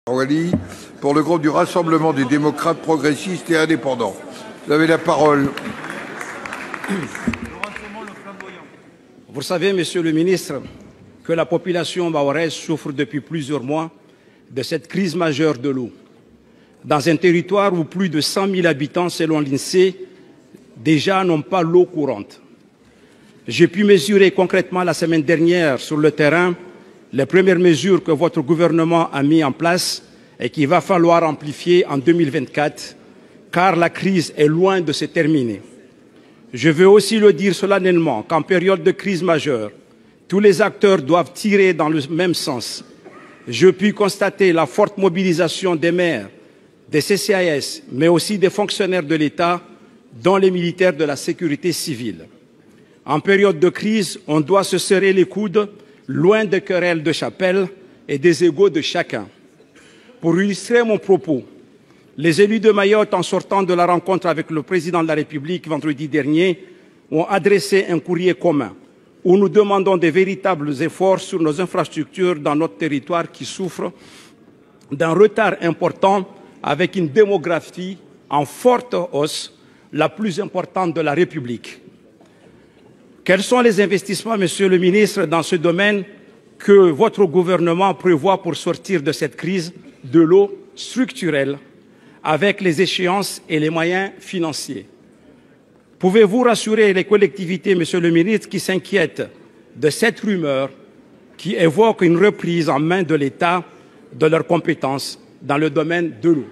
Wali, pour le groupe du Rassemblement des démocrates progressistes et indépendants. Vous avez la parole. Vous savez, Monsieur le ministre, que la population mahoraise souffre depuis plusieurs mois de cette crise majeure de l'eau. Dans un territoire où plus de 100 000 habitants, selon l'INSEE, déjà n'ont pas l'eau courante. J'ai pu mesurer concrètement la semaine dernière sur le terrain les premières mesures que votre gouvernement a mises en place et qu'il va falloir amplifier en 2024, car la crise est loin de se terminer. Je veux aussi le dire solennellement qu'en période de crise majeure, tous les acteurs doivent tirer dans le même sens. Je puis constater la forte mobilisation des maires, des CCAS, mais aussi des fonctionnaires de l'État, dont les militaires de la sécurité civile. En période de crise, on doit se serrer les coudes, loin des querelles de chapelle et des égos de chacun. Pour illustrer mon propos, les élus de Mayotte, en sortant de la rencontre avec le président de la République vendredi dernier, ont adressé un courrier commun où nous demandons de véritables efforts sur nos infrastructures dans notre territoire qui souffre d'un retard important avec une démographie en forte hausse, la plus importante de la République. Quels sont les investissements, Monsieur le ministre, dans ce domaine que votre gouvernement prévoit pour sortir de cette crise de l'eau structurelle avec les échéances et les moyens financiers? Pouvez-vous rassurer les collectivités, Monsieur le ministre, qui s'inquiètent de cette rumeur qui évoque une reprise en main de l'État de leurs compétences dans le domaine de l'eau?